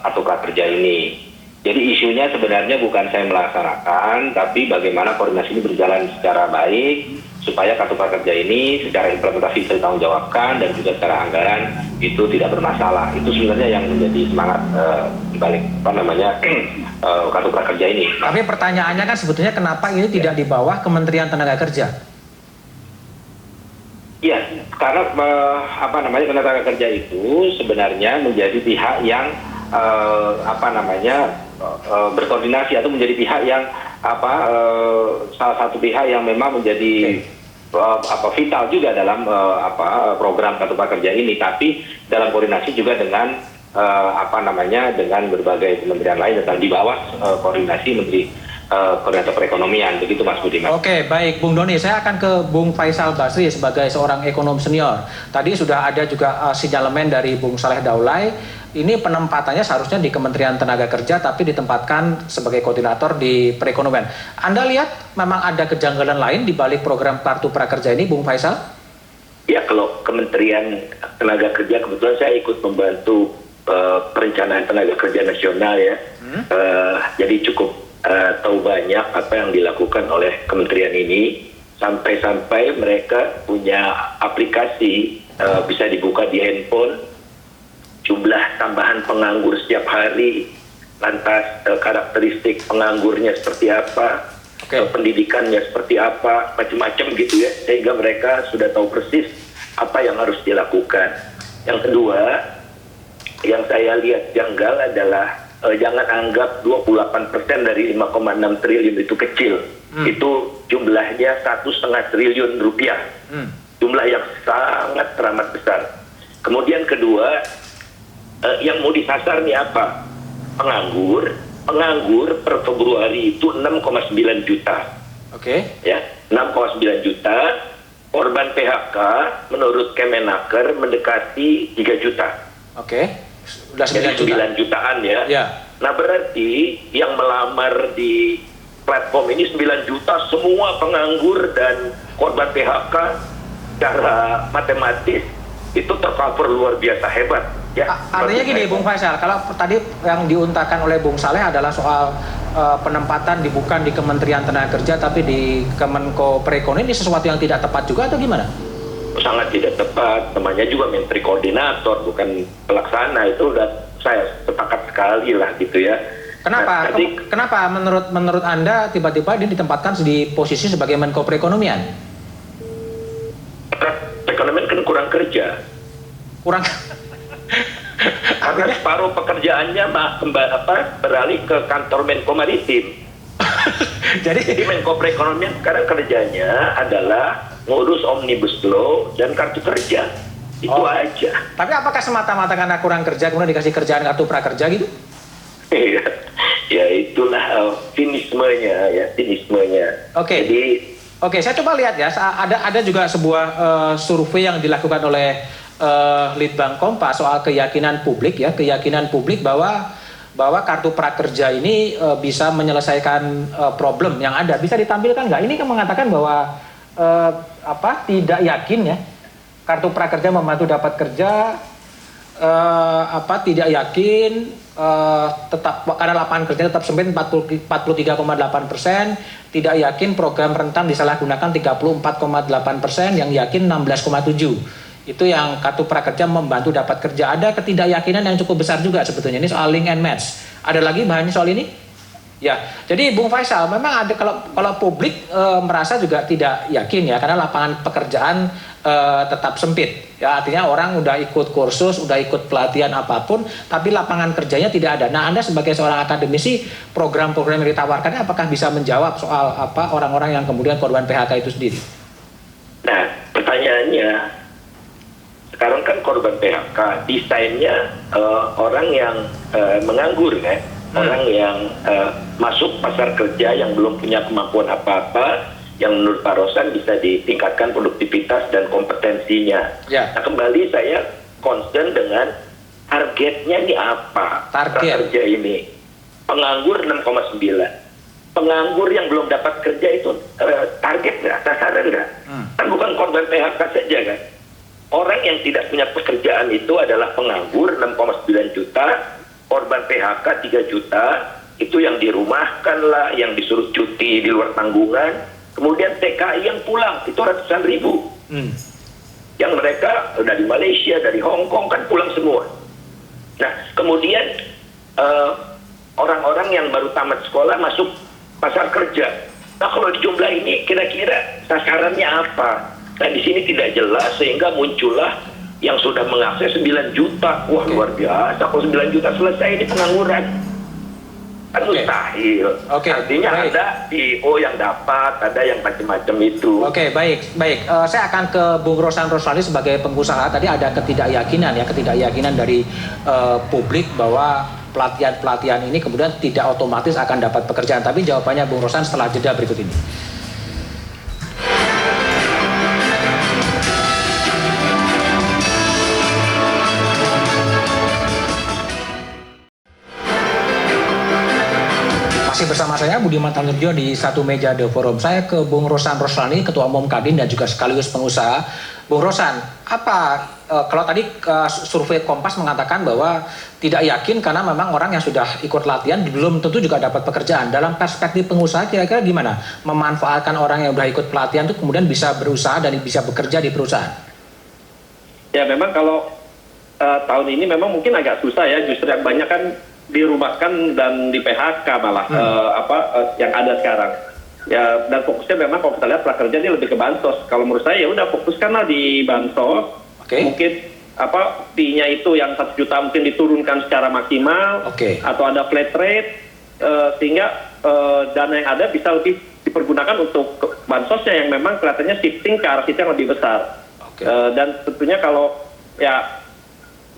kartu prakerja ini. Jadi isunya sebenarnya bukan saya melaksanakan, tapi bagaimana koordinasi ini berjalan secara baik supaya kartu prakerja ini secara implementasi bisa ditanggung jawabkan dan juga secara anggaran itu tidak bermasalah. Itu sebenarnya yang menjadi semangat dibalik kartu prakerja ini. Tapi pertanyaannya kan sebetulnya kenapa ini tidak di bawah Kementerian Tenaga Kerja? Iya, karena tenaga kerja itu sebenarnya menjadi pihak yang berkoordinasi atau menjadi pihak yang salah satu pihak yang memang menjadi vital juga dalam program kartu prakerja ini, tapi dalam koordinasi juga dengan dengan berbagai kementerian lain tentang di bawah koordinasi Menteri Koordinator Perekonomian, begitu Mas Budiman. Oke, baik Bung Doni, saya akan ke Bung Faisal Basri sebagai seorang ekonom senior. Tadi sudah ada juga sinyalemen dari Bung Saleh Daulay. Ini penempatannya seharusnya di Kementerian Tenaga Kerja, tapi ditempatkan sebagai koordinator di perekonomian. Anda lihat memang ada kejanggalan lain di balik program kartu prakerja ini, Bung Faisal? Ya, kalau Kementerian Tenaga Kerja kebetulan saya ikut membantu perencanaan tenaga kerja nasional ya. Jadi cukup tahu banyak apa yang dilakukan oleh kementerian ini, sampai-sampai mereka punya aplikasi bisa dibuka di handphone, jumlah tambahan penganggur setiap hari, lantas karakteristik penganggurnya seperti apa, pendidikannya seperti apa, macam-macam gitu ya, sehingga mereka sudah tahu persis apa yang harus dilakukan. Yang kedua, yang saya lihat janggal adalah jangan anggap 28% dari 5,6 triliun itu kecil. Itu jumlahnya 1,5 triliun rupiah. Jumlah yang sangat teramat besar. Kemudian kedua, yang mau disasar nih apa? Penganggur per Februari itu 6,9 juta. Oke. Ya, 6,9 juta. Korban PHK menurut Kemenaker mendekati 3 juta. Oke. Sudah 9 Jadi juta. 9 jutaan ya. Ya. Nah berarti yang melamar di platform ini 9 juta semua penganggur dan korban PHK secara matematis itu tercover luar biasa hebat. Ya, Artinya gini Bung Faisal, kalau tadi yang diuntakan oleh Bung Saleh adalah soal penempatan bukan di Kementerian Tenaga Kerja tapi di Kemenko Perekonomian, ini sesuatu yang tidak tepat juga atau gimana? Sangat tidak tepat, namanya juga menteri koordinator bukan pelaksana, itu udah saya sepakat sekali lah gitu ya. Kenapa? Nah, Kenapa menurut Anda tiba-tiba dia ditempatkan di posisi sebagai Menko Perekonomian? Perekonomian kan kurang kerja. Kurang. Karena separuh pekerjaannya beralih ke kantor Menko Maritim. Jadi Menko Perekonomian sekarang kerjanya adalah ngurus Omnibus Law dan kartu kerja. Itu aja. Tapi apakah semata-mata karena kurang kerja kemudian dikasih kerjaan kartu prakerja gitu? Ya itulah sinismenya ya, sinismenya. Oke. Oke, saya coba lihat ya. Ada juga sebuah survei yang dilakukan oleh Litbang Kompas soal keyakinan publik ya, keyakinan publik bahwa kartu prakerja ini bisa menyelesaikan problem yang ada. Bisa ditampilkan nggak? Ini kan mengatakan bahwa tidak yakin ya kartu prakerja membantu dapat kerja, tidak yakin tetap karena lapangan kerja tetap sempit 43,8%, tidak yakin program rentan disalahgunakan 34,8%, yang yakin 16,7%. Itu yang kartu prakerja membantu dapat kerja. Ada ketidakyakinan yang cukup besar juga sebetulnya. Ini soal link and match. Ada lagi bahannya soal ini? Ya, jadi Bung Faisal, memang ada kalau publik merasa juga tidak yakin ya, karena lapangan pekerjaan tetap sempit. Ya, artinya orang udah ikut kursus, udah ikut pelatihan apapun, tapi lapangan kerjanya tidak ada. Nah, Anda sebagai seorang akademisi, program-program yang ditawarkannya apakah bisa menjawab soal orang-orang yang kemudian korban PHK itu sendiri? Nah, pertanyaannya, sekarang kan korban PHK desainnya orang yang menganggur ya, orang yang masuk pasar kerja yang belum punya kemampuan apa-apa, yang menurut Pak Rosan bisa ditingkatkan produktivitas dan kompetensinya. Ya. Nah kembali saya concern dengan targetnya ini apa? Target kerja ini penganggur 6,9, penganggur yang belum dapat kerja itu target nggak, sasaran nggak? Kan bukan korban PHK saja kan? Orang yang tidak punya pekerjaan itu adalah penganggur 6,9 juta, korban PHK 3 juta, itu yang dirumahkan lah, yang disuruh cuti di luar tanggungan, kemudian TKI yang pulang, itu ratusan ribu. Yang mereka dari Malaysia, dari Hong Kong kan pulang semua. Nah, kemudian orang-orang yang baru tamat sekolah masuk pasar kerja. Nah, kalau di jumlah ini kira-kira sasarannya apa? Nah di sini tidak jelas sehingga muncullah yang sudah mengakses 9 juta. Wah luar biasa, kalau 9 juta selesai ini pengangguran. Kan mustahil. Artinya ada CEO yang dapat, ada yang macam-macam itu. Oke, baik. Saya akan ke Bung Rosan Roslani sebagai pengusaha. Tadi ada ketidakyakinan dari publik bahwa pelatihan-pelatihan ini kemudian tidak otomatis akan dapat pekerjaan. Tapi jawabannya Bung Rosan setelah jeda berikut ini. Masih bersama saya Budiman Tanurjo di satu meja The Forum. Saya ke Bung Rosan Roslani, Ketua Umum Kadin dan juga sekaligus pengusaha. Bung Rosan, kalau tadi survei Kompas mengatakan bahwa tidak yakin karena memang orang yang sudah ikut latihan belum tentu juga dapat pekerjaan. Dalam perspektif pengusaha kira-kira gimana memanfaatkan orang yang sudah ikut pelatihan itu kemudian bisa berusaha dan bisa bekerja di perusahaan? Ya memang kalau tahun ini memang mungkin agak susah ya, justru yang banyak kan dirumahkan dan di PHK malah yang ada sekarang. Ya, dan fokusnya memang kalau kita lihat prakerja ini lebih ke bansos. Kalau menurut saya ya udah fokuskanlah di bansos. Mungkin fee-nya itu yang 1 juta mungkin diturunkan secara maksimal, atau ada flat rate, sehingga dana yang ada bisa lebih dipergunakan untuk bansosnya yang memang kelihatannya shifting ke arah situ yang lebih besar. Dan tentunya kalau ya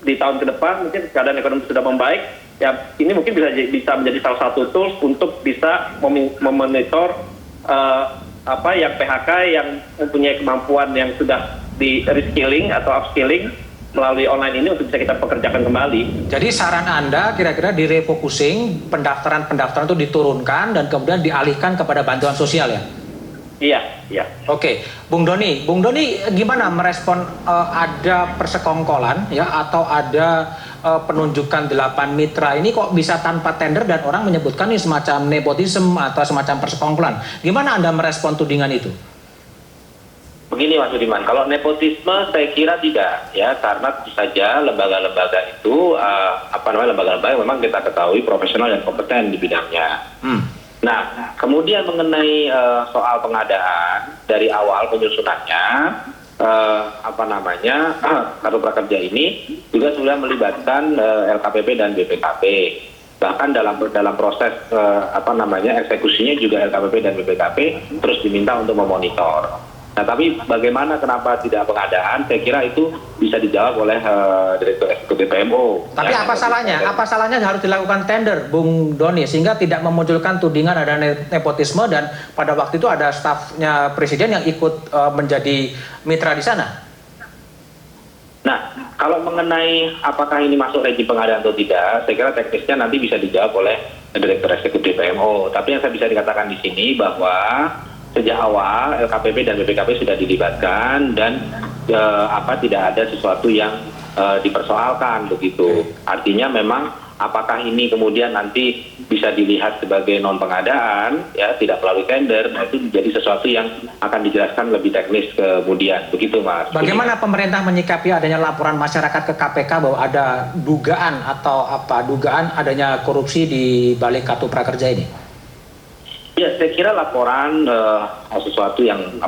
di tahun ke depan mungkin keadaan ekonomi sudah membaik, ya ini mungkin bisa menjadi salah satu tools untuk bisa memonitor yang PHK yang mempunyai kemampuan yang sudah di reskilling atau upskilling melalui online ini untuk bisa kita pekerjakan kembali. Jadi saran Anda kira-kira direfocusing, pendaftaran itu diturunkan dan kemudian dialihkan kepada bantuan sosial ya? Iya. Oke, Bung Doni gimana merespon ada persekongkolan ya atau ada penunjukan 8 mitra ini kok bisa tanpa tender dan orang menyebutkan ini semacam nepotisme atau semacam persekongkolan. Gimana Anda merespon tudingan itu? Begini Mas Budiman, kalau nepotisme saya kira tidak ya, karena tentu saja lembaga-lembaga itu lembaga-lembaga yang memang kita ketahui profesional dan kompeten di bidangnya. Nah, kemudian mengenai soal pengadaan dari awal penyusunannya kartu prakerja ini juga sudah melibatkan LKPP dan BPKP. Bahkan dalam proses eksekusinya juga LKPP dan BPKP terus diminta untuk memonitor. Nah, tapi bagaimana kenapa tidak pengadaan? Saya kira itu bisa dijawab oleh Direktur Eksekutif PMO. Tapi ya, apa salahnya? Apa salahnya harus dilakukan tender, Bung Doni, sehingga tidak memunculkan tudingan ada nepotisme dan pada waktu itu ada stafnya Presiden yang ikut menjadi mitra di sana? Nah, kalau mengenai apakah ini masuk rejim pengadaan atau tidak, saya kira teknisnya nanti bisa dijawab oleh Direktur Eksekutif PMO. Tapi yang saya bisa dikatakan di sini bahwa sejak awal LKPP dan BPKP sudah dilibatkan dan tidak ada sesuatu yang dipersoalkan begitu. Artinya memang apakah ini kemudian nanti bisa dilihat sebagai non pengadaan ya, tidak melalui tender, nah itu menjadi sesuatu yang akan dijelaskan lebih teknis kemudian begitu Mas. Bagaimana pemerintah menyikapi adanya laporan masyarakat ke KPK bahwa ada dugaan adanya korupsi di balik kartu prakerja ini? Ya, saya kira laporan sesuatu yang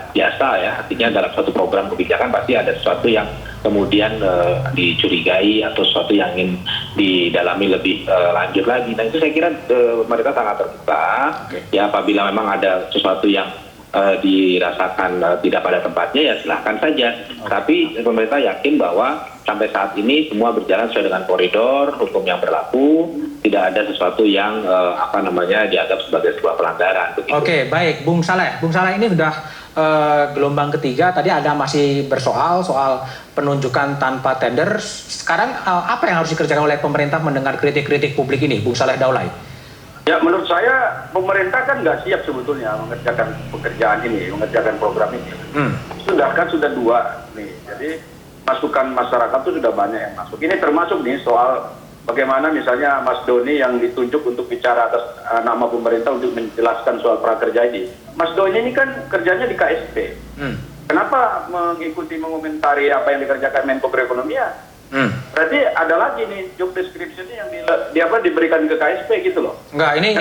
biasa ya, artinya dalam suatu program kebijakan pasti ada sesuatu yang kemudian dicurigai atau sesuatu yang ingin didalami lebih lanjut lagi. Nah itu saya kira mereka sangat terbuka ya, apabila memang ada sesuatu yang dirasakan tidak pada tempatnya ya silahkan saja. Tapi pemerintah yakin bahwa sampai saat ini semua berjalan sesuai dengan koridor hukum yang berlaku, tidak ada sesuatu yang dianggap sebagai sebuah pelanggaran. Oke, baik, Bung Saleh ini sudah gelombang ketiga. Tadi Anda masih soal penunjukan tanpa tender. Sekarang apa yang harus dikerjakan oleh pemerintah mendengar kritik-kritik publik ini, Bung Saleh Daulay? Ya, menurut saya pemerintah kan nggak siap sebetulnya mengerjakan pekerjaan ini, mengerjakan program ini. Sudah 2 nih. Jadi masukan masyarakat itu sudah banyak yang masuk. Ini termasuk nih soal bagaimana misalnya Mas Doni yang ditunjuk untuk bicara atas nama pemerintah untuk menjelaskan soal prakerja ini. Mas Doni ini kan kerjanya di KSP. Kenapa mengomentari apa yang dikerjakan Menko Perekonomian? Berarti ada lagi nih job description yang diberikan ke KSP gitu loh. Enggak, ini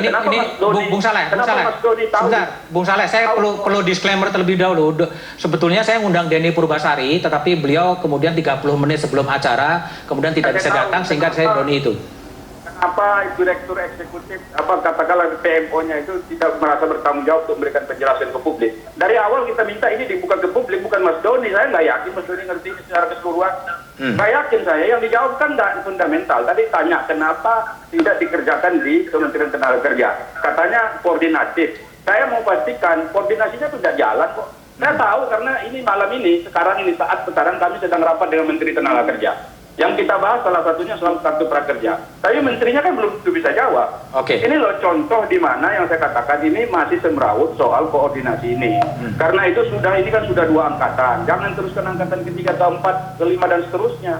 Bung Saleh. Sebentar, Bung Saleh, saya perlu disclaimer terlebih dahulu. Sebetulnya saya ngundang Denny Purbasari, tetapi beliau kemudian 30 menit sebelum acara kemudian tidak bisa datang sehingga saya Doni itu. Kenapa Direktur Eksekutif katakanlah PMO-nya itu tidak merasa bertanggung jawab untuk memberikan penjelasan ke publik? Dari awal kita minta ini dibuka ke publik, bukan Mas Doni. Saya nggak yakin Mas Doni ngerti ini secara keseluruhan. Nggak yakin saya. Yang dijawab kan nggak fundamental. Tadi tanya kenapa tidak dikerjakan di Kementerian Tenagakerja. Katanya koordinatif. Saya mau pastikan koordinasinya tidak jalan kok. Saya tahu karena ini malam ini, saat sekarang kami sedang rapat dengan Menteri Tenagakerja. Yang kita bahas salah satunya soal kartu prakerja. Tapi menterinya kan belum bisa jawab. Ini loh contoh di mana yang saya katakan ini masih semrawut soal koordinasi ini. Karena itu ini kan sudah 2 angkatan. Jangan teruskan angkatan ke-3, ke-4, ke-5 dan seterusnya.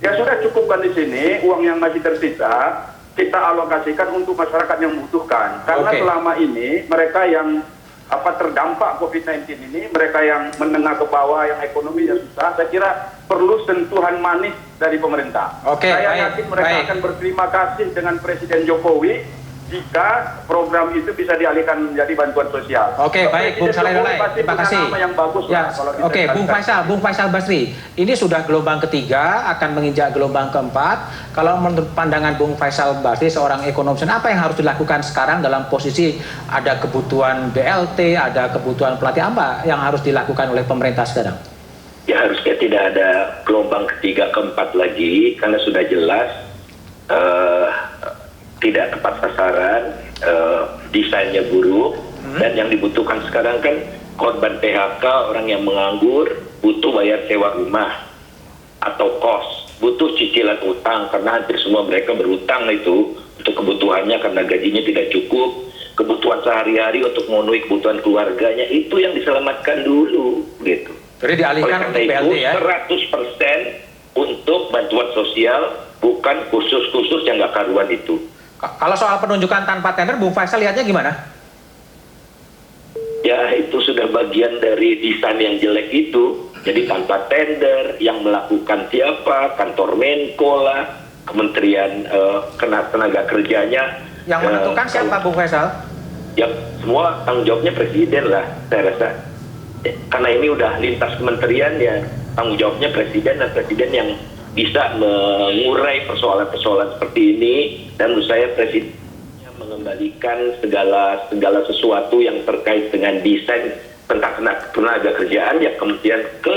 Ya sudah cukupkan di sini uang yang masih tersisa kita alokasikan untuk masyarakat yang membutuhkan. Karena selama ini mereka yang terdampak COVID-19 ini, mereka yang menengah ke bawah, yang ekonominya susah, saya kira perlu sentuhan manis dari pemerintah. Saya yakin mereka akan berterima kasih dengan Presiden Jokowi jika program itu bisa dialihkan menjadi bantuan sosial. Oke, baik, Bung Saleh Daulay, terima kasih. Yang bagus Ya, kalau bisa oke, Bung Faisal Basri, ini sudah gelombang ketiga, akan menginjak gelombang keempat. Kalau menurut pandangan Bung Faisal Basri, seorang ekonom, apa yang harus dilakukan sekarang dalam posisi ada kebutuhan BLT, ada kebutuhan pelatihan, apa yang harus dilakukan oleh pemerintah sekarang? Ya harusnya tidak ada gelombang ketiga keempat lagi, karena sudah jelas tidak tepat sasaran, desainnya buruk, dan yang dibutuhkan sekarang kan korban PHK, orang yang menganggur, butuh bayar sewa rumah atau kos, butuh cicilan utang, karena hampir semua mereka berutang itu untuk kebutuhannya karena gajinya tidak cukup, kebutuhan sehari-hari untuk memenuhi kebutuhan keluarganya, itu yang diselamatkan dulu, gitu. Jadi dialihkan untuk BLT ya? 100% untuk bantuan sosial, bukan khusus-khusus yang nggak karuan itu. Kalau soal penunjukan tanpa tender, Bung Faisal lihatnya gimana? Ya itu sudah bagian dari desain yang jelek itu. Jadi tanpa tender, yang melakukan siapa? Kantor Menko lah, Kementerian Tenaga Kerjanya. Yang menentukan siapa, Bung Faisal? Ya semua tanggung jawabnya presiden lah, saya rasa. Karena ini udah lintas kementerian, ya tanggung jawabnya presiden, dan presiden yang bisa mengurai persoalan-persoalan seperti ini, dan menurut saya presiden mengembalikan segala sesuatu yang terkait dengan desain tentang tenaga kerjaan ya kemudian ke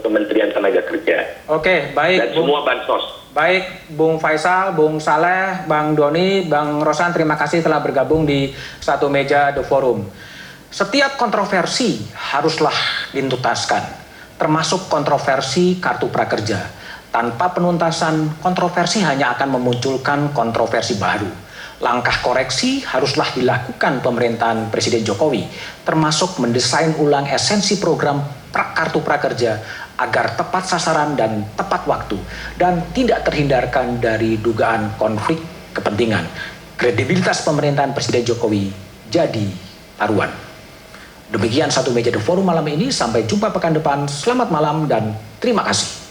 Kementerian Tenaga Kerja. Oke, baik. Dan semua bansos. Baik, Bung Faisal, Bung Saleh, Bang Doni, Bang Rosan, terima kasih telah bergabung di satu meja The Forum. Setiap kontroversi haruslah dituntaskan, termasuk kontroversi kartu prakerja. Tanpa penuntasan, kontroversi hanya akan memunculkan kontroversi baru. Langkah koreksi haruslah dilakukan pemerintahan Presiden Jokowi, termasuk mendesain ulang esensi program kartu prakerja agar tepat sasaran dan tepat waktu, dan tidak terhindarkan dari dugaan konflik kepentingan. Kredibilitas pemerintahan Presiden Jokowi jadi taruhan. Demikian satu meja The Forum malam ini. Sampai jumpa pekan depan. Selamat malam dan terima kasih.